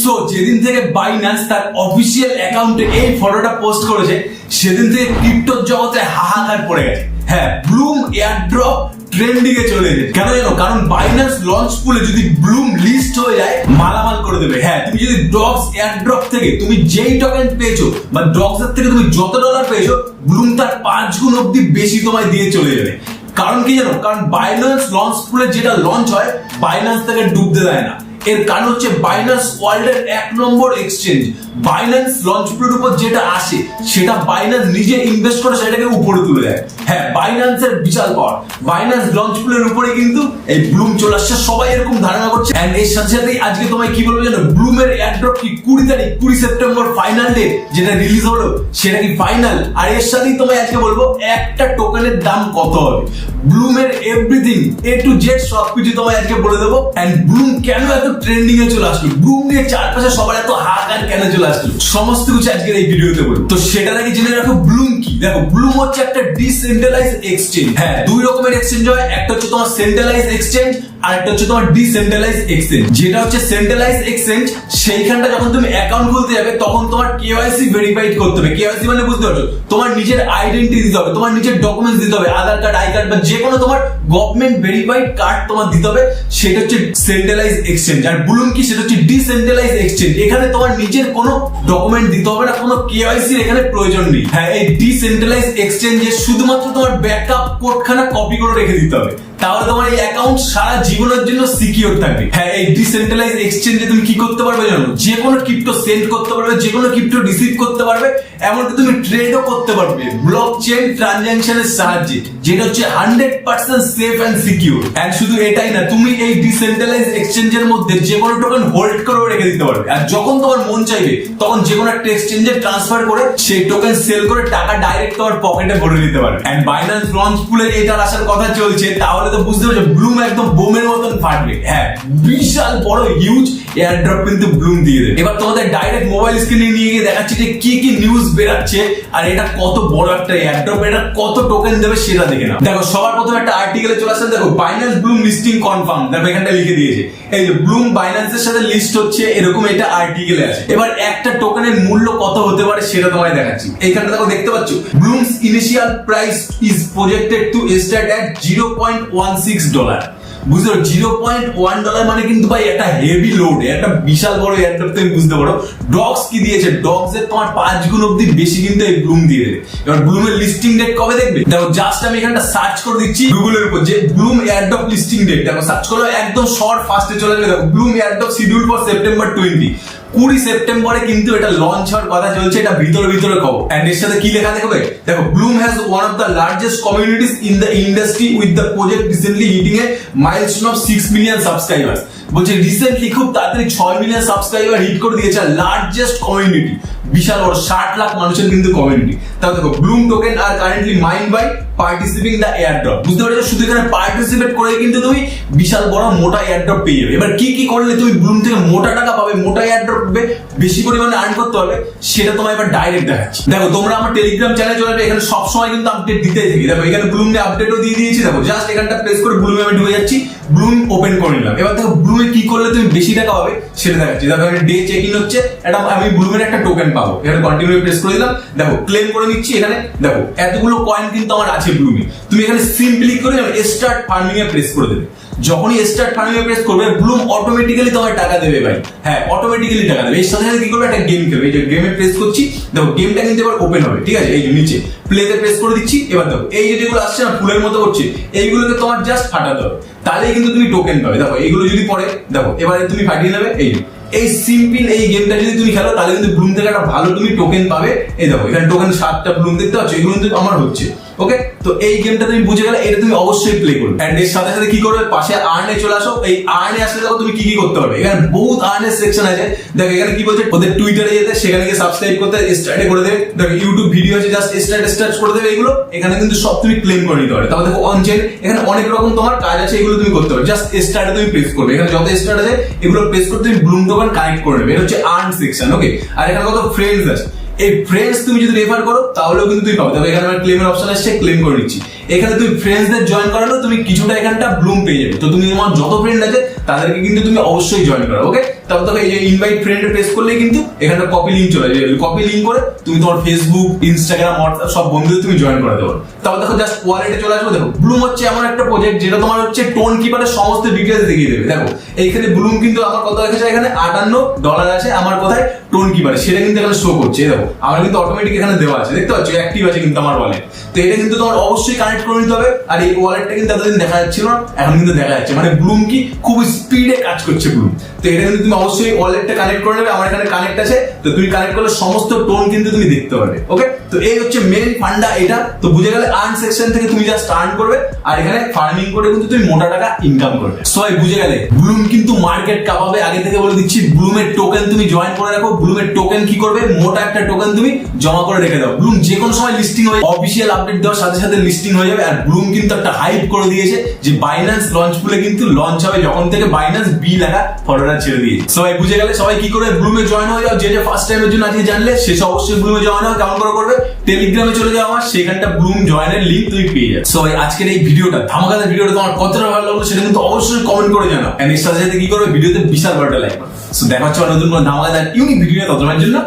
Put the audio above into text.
So যেদিন থেকে Binance তার অফিসিয়াল অ্যাকাউন্টে এই ফটোটা পোস্ট করেছে সেদিন থেকে ক্রিপ্টোর জগতে হাহাকার পড়ে গেছে। হ্যাঁ, ব্লুম এয়ারড্রপ ট্রেন্ডিং এ চলে গেছে। কেন জানো? কারণ বাইন্যান্স লঞ্চ পুলে যদি ব্লুম লিস্ট হয়ে যায় মালামাল করে দেবে। হ্যাঁ, তুমি যদি ডগস এয়ারড্রপ থেকে তুমি যেই টোকেন পেয়েছো বা ডগস এর থেকে তুমি যত ডলার পেয়েছো, ব্লুম তার 5 গুণ অব্দি বেশি তোমায় দিয়ে চলে যাবে। কারণ কি জানো? কারণ বাইন্যান্স লঞ্চ পুলে যেটা লঞ্চ হয় বাইন্যান্স তাকে ডুবতে দেয় না। এর কারণ হচ্ছে বাইন্যান্স ওয়ার্ল্ডের 1 নম্বর এক্সচেঞ্জ। বাইন্যান্স লঞ্চ পুলের উপর যেটা আসে সেটা বাইন্যান্স নিজে ইনভেস্ট করে সেটাকে উপরে তুলে দেয়। হ্যাঁ, বাইন্যান্সের বিশাল পাওয়ার। বাইন্যান্স লঞ্চ পুলের উপরে কিন্তু এই ব্লুম চলে আসছে, সবাই এরকম ধারণা করছে। এন্ড এর সাথে সাথেই আজকে তোমায় কি বলবো জানো? ব্লুমের এয়ারড্রপ কি 20 সেপ্টেম্বর ফাইনাল ডে যেটা রিলিজ হলো সেটা কি ফাইনাল। আর এর সাথেই তোমায় আজকে বলবো একটা টোকেনের দাম কত হবে। ব্লুমের এভরিথিং এ টু জেড সবকিছু তোমায় আজকে বলে দেবো। এন্ড ব্লুম কেন এত ট্রেন্ডিং এ চলে আসলো, ব্লুম নিয়ে চারপাশে সবার এত হাহাকার কেন চলে আসলো, সমস্ত কিছু আজকের এই ভিডিওতে বলবো। তো সেটার আগে জেনে রাখো ব্লুম কি। দেখো, ব্লুম হচ্ছে একটা ডিসেন্ট্রালাইজড এক্সচেঞ্জ। হ্যাঁ, দুই রকমের এক্সচেঞ্জ হয়, একটা হচ্ছে তোমার সেন্ট্রালাইজড এক্সচেঞ্জ আর একটা হচ্ছে তোমার ডিসেন্ট্রালাইজড এক্সচেঞ্জ। যেটা হচ্ছে সেন্ট্রালাইজড এক্সচেঞ্জ, সেইখানটা যখন তুমি অ্যাকাউন্ট খুলতে যাবে তখন তোমার কেওয়াইসি ভেরিফাইড করতে হবে। কেওয়াইসি মানে বুঝতে পারছো, তোমার নিজের আইডেন্টিটি দিতে হবে, তোমার নিজের ডকুমেন্টস দিতে হবে, আধার কার্ড, আই কার্ড বা যে কোনো তোমার গভর্নমেন্ট ভেরিফাইড কার্ড তোমার দিতে হবে। সেটা হচ্ছে সেন্ট্রালাইজড এক্সচেঞ্জ। আর ব্লুম কি? সেটা হচ্ছে ডিসেন্ট্রালাইজড এক্সচেঞ্জ। এখানে তোমার নিজের কোনো ডকুমেন্ট দিতে হবে না, কোনো কেওয়াইসি এখানে প্রয়োজন নেই। হ্যাঁ, এই ডিসেন্ট্রালাইজড এক্সচেঞ্জে শুধুমাত্র তোমার ব্যাকআপ কোডখানা কপি করে রেখে দিতে হবে, তাহলে তোমার এই অ্যাকাউন্ট সারা জীবনের জন্য সিকিউর থাকবে। হ্যাঁ, এই ডিসেন্ট্রালাইজড এক্সচেঞ্জে তুমি কি করতে পারবে জানো? যে কোনো ক্রিপ্টো সেন্ড করতে পারবে, যে কোনো ক্রিপ্টো রিসিভ করতে পারবে, এমনকি তুমি ট্রেডও করতে পারবে ব্লকচেন ট্রানজাকশনের সাহায্যে, যেটা হচ্ছে 100% সেফ এন্ড সিকিউর। এন্ড শুধু এটাই না, তুমি এই ডিসেন্ট্রালাইজড এক্সচেঞ্জের মধ্যে যে কোনো টোকেন হোল্ড করে রেখে দিতে পারবে। আর যখন তোমার মন চাইবে তখন যে কোনো একটা এক্সচেঞ্জে ট্রান্সফার করে সেই টোকেন সেল করে টাকা ডাইরেক্ট তোমার পকেটে ভরে নিতে পারবে। এন্ড বাইন্যান্স লঞ্চ পুলে এটার আসার কথা চলছে, তাহলে তো বুঝতে পারছো ব্লুম একদম বোমের মতন ফাটবে। হ্যাঁ, বিশাল বড় হিউজ এয়ারড্রপ কিন্তু ব্লুম দিয়ে দেবে। এবার তোমাদের ডাইরেক্ট মোবাইল স্ক্রিনে নিয়ে গিয়ে দেখাচ্ছি যে কি কি নিউজ বেরাচ্ছে আর এটা কত বড় একটা এয়ারড্রপ, এটা কত টোকেন দেবে সেটা দেখে নাও। দেখো, সবার প্রথমে একটা আর্টিকেলে চলে আসছে। দেখো, বাইন্যান্স ব্লুম লিস্টিং কনফার্ম। দেখো, এখানটা লিখে দিয়েছে এই যে ব্লুম বাইন্যান্সের সাথে লিস্ট হচ্ছে, এরকম এটা আর্টিকেলে আছে। এবার একটা টোকেনের মূল্য কত হতে পারে সেটা তোমায় দেখাচ্ছি। এইখানটা দেখো, দেখতে পাচ্ছ blooms initial price is projected to start এট $0.16। বুঝতে পারো, $0.1 মানে কিন্তু ভাই একটা হেভি লোড, একটা বিশাল বড় এয়ারড্রপ। তুমি বুঝতে পারো ডগস কি দিয়েছে, ডগস এর তোমার 5 গুণ অব্দি বেশি কিন্তু এই ব্লুম দিয়ে দেবে। এবার ব্লুমের লিস্টিং ডেট কবে দেখবে? দেখো, জাস্ট আমি এখানটা সার্চ করে দিচ্ছি গুগলের উপর যে ব্লুম এয়ারড্রপ লিস্টিং ডেট। দেখো, সার্চ করলে একদম শর্ট ফাস্টে চলে যাবে। দেখো, Bloom airdrop schedule for September 20 সেপ্টেম্বরে কিন্তু এটা লঞ্চ হওয়ার কথা চলছে। এটা ভিতরে খবর। এন্ড এর সাথে কি লেখা দেখবে? দেখো, Bloom has one of the largest communities in the industry with the project recently hitting a milestone of 6 million subscribers. বলছে রিসেন্টলি খুব তাড়াতাড়ি 6 মিলিয়ন সাবস্ক্রাইবার হিট করে দিয়েছে। লার্জেস্ট কমিউনিটি, বিশাল বড় 60 লাখ মানুষের কিন্তু কমিউনিটি। তাও দেখো, ব্লুম টোকেন আর currently mined by participating the airdrop. বুঝতে পারছো, শুধু এখানে পার্টিসিপেট করে কিন্তু তুমি বিশাল বড় মোটা এয়ারড্রপ পেয়ে যাবে। এবার কি কি করলে তুমি ব্লুম থেকে মোটা টাকা পাবে, মোটা এয়ারড্রপ পাবে, বেশি পরিমাণে আর্ন করতে হবে, সেটা তোমায় এবার ডাইরেক্ট দেখাচ্ছি। দেখো, তোমরা আমার টেলিগ্রাম চ্যানেলে চলে যাবে, এখানে সবসময় কিন্তু আপডেট দিতেই থাকি। দেখো, এখানে ব্লুম নিয়ে আপডেটও দিয়ে দিয়েছি। দেখো, জাস্ট এখানটা প্রেস করে ব্লুমে আমি ঢুকে যাচ্ছি, ব্লুম ওপেন করে নিলাম। এবার দেখো, ব্লুমে কি করলে তুমি বেশি টাকা পাবে সেটা দেখাচ্ছি। দেখো, এখানে ডে চেক ইন হচ্ছে, এটা আমি ব্লুমের একটা টোকেন পাবো। এখানে কন্টিনিউ প্রেস করে দিলাম। দেখো, ক্লেম করে নিচ্ছি। এখানে দেখো এতগুলো কয়েন কিন্তু আমার আছে ব্লুমে। তুমি এখানে সিম্পলি করে স্টার্ট ফার্মিং এ প্রেস করে দেবে। যখনই স্টার্ট ফার্মিং এ প্রেস করবে ব্লুম অটোমেটিক্যালি তোমার টাকা দেবে ভাই। হ্যাঁ, অটোমেটিক্যালি টাকা দেবে। এর সাথে সাথে কি করবে, একটা গেম খেলবে। এই যে গেমে প্রেস করছি, দেখো গেমটা কিন্তু এবার ওপেন হবে। ঠিক আছে, এই যে নিচে প্লেতে প্রেস করে দিচ্ছি। এবার দেখো, এই যে যেগুলো আসছে না ফুলের মতো করছে, এইগুলোকে তোমার জাস্ট ফাটাতে হবে, তাহলেই কিন্তু তুমি টোকেন পাবে। দেখো, এইগুলো যদি পড়ে, দেখো এবারে তুমি ফাটিয়ে নেবে। এই সিম্পল এই গেমটা যদি তুমি খেলো তাহলে কিন্তু ব্লুম থেকে একটা ভালো তুমি টোকেন পাবে। এই দেখো, এখানে টোকেন 7টা ব্লুম দেখতে পাচ্ছ, এগুলো কিন্তু আমার হচ্ছে। ওকে, তো এই গেমটা তুমি বুঝে গেলে, এটা তুমি অবশ্যই প্লে করবে। এন্ড এর সাথে সাথে কি করবে, পাশে আর্নে চলে আসো। এই আর্নে আসলে দেখো তুমি কি কি করতে পারবে। এখানে বহুত আর্নের সেকশন আছে। দেখো, এখানে কি বলছে, ওদের টুইটারে যেতে, সেখানে গিয়ে সাবস্ক্রাইব করতে, স্টার্টে করে দেবে। দেখো, ইউটিউব ভিডিও আছে, জাস্ট স্টার্ট করে দেবে। এগুলো এখানে কিন্তু সব তুমি ক্লেম করে নিতে পারবে। তারপর দেখো, অন চেইন, এখানে অনেক রকম তোমার কাজ আছে, এগুলো তুমি করতে পারবে। জাস্ট স্টার্টে তুমি প্রেস করবে। এখানে যত স্টার্ট আছে এগুলো প্রেস করে তুমি ব্লুম টোকেন কানেক্ট করে নেবে। এটা হচ্ছে আর্ন সেকশন। ওকে, আর এখানে কত ফ্রেন্ডস আছে, এই ফ্রেন্ডস তুমি যদি রেফার করো তাহলেও কিন্তু তুমি পাবে। দেখো, এখানে আমার ক্লেমের অপশন আসছে, ক্লেম করে নিচ্ছি। এখানে তুমি ফ্রেন্ডসদের জয়েন করালো, তুমি কিছুটা এখানটা ব্লুম পেয়ে যাবে। তো তুমি তোমার যত ফ্রেন্ড আছে তাদেরকে কিন্তু তুমি অবশ্যই জয়েন করো। ওকে, তারপর দেখো এই যে ইনভাইট ফ্রেন্ড প্রেস করলে কিন্তু এখানে কপি লিংক চলে যাবে। কপি লিংক করে তুমি তোমার ফেসবুক, ইনস্টাগ্রাম, হোয়াটসঅ্যাপ সব বন্ধুদের তুমি জয়েন করে দেবো। তারপর দেখো জাস্ট ওয়ালেটে চলে আসবে। দেখো ব্লুম হচ্ছে এমন একটা প্রজেক্ট যেটা তোমার হচ্ছে টোন কিপারের সমস্ত ডিটেলস দেখিয়ে দেবে। দেখো এইখানে ব্লুম কিন্তু আমার কত রেখেছে, এখানে $58 আছে আমার কোথায় টোন কিপারে, সেটা কিন্তু এখানে শো করছে। দেখো আমার কিন্তু অটোমেটিক এখানে দেওয়া আছে, দেখতে পাচ্ছ অ্যাক্টিভ আছে কিন্তু আমার ওয়ালেট। তো এটা কিন্তু তোমার অবশ্যই কানেক্ট করে নিতে হবে। আর এই ওয়ালেটটা কিন্তু এতদিন দেখা যাচ্ছিল না, এখন কিন্তু দেখা যাচ্ছে। মানে ব্লুম কি খুব স্পিডে কাজ করছে ব্লুম। তো এটা কিন্তু তুমি অবশ্যই ওয়ালেটটা কানেক্ট করে নেবে। আমার এখানে কানেক্ট আছে, তো তুমি কানেক্ট করলে সমস্ত টোন কিন্তু তুমি দেখতে পারবে। ওকে, তো এই হচ্ছে মেইন ফান্ডা এটা। তো বুঝে গেলে আর্ন সেকশন থেকে তুমি জাস্ট আর্ন করবে, আর এখানে ফার্মিং করে কিন্তু তুমি মোটা টাকা ইনকাম করবে। সবাই বুঝে গেলে ব্লুম কিন্তু মার্কেট কাঁপাবে। আগে থেকে বলে দিচ্ছি, ব্লুমের টোকেন তুমি জয়েন করে রাখো। ব্লুমের টোকেন কি করবে, মোটা একটা টোকেন তুমি জমা করে রেখে দাও। ব্লুম যে কোনো সময় লিস্টিং হয়ে অফিসিয়াল আপডেট দেওয়ার সাথে সাথে লিস্টিং হয়ে যাবে। আর ব্লুম কিন্তু একটা হাইপ করে দিয়েছে যে বাইন্যান্স লঞ্চ পুলে কিন্তু লঞ্চ হবে যখন থেকে বাইন্যান্স বি লেখা ফটোটা ছেড়ে দিয়েছে। সবাই বুঝে গেলে সবাই কি করে ব্লুমে জয়েন হয়ে যাও। যে যে ফার্স্ট টাইমের জন্য আজকে জানলে সে অবশ্যই ব্লুমে জয়েন হও। কেমন করে করবে, টেলিগ্রামে চলে যাও আমার, সেখানটা ব্লুম জয়েনের লিংক তুমি পেয়ে যাবে। সবাই আজকের এই ভিডিওটা, ধামাকাদার ভিডিওটা তোমার কতটা ভালো লাগলো সেটা কিন্তু অবশ্যই কমেন্ট করে জানাও। এন্ড এর সাথে সাথে কি করবে, ভিডিওতে বিশাল বড় লাইক করো। সো দেখা হচ্ছে নতুন কোনো ধামাকাদার ইউনিক ভিডিও, ততক্ষণের জন্য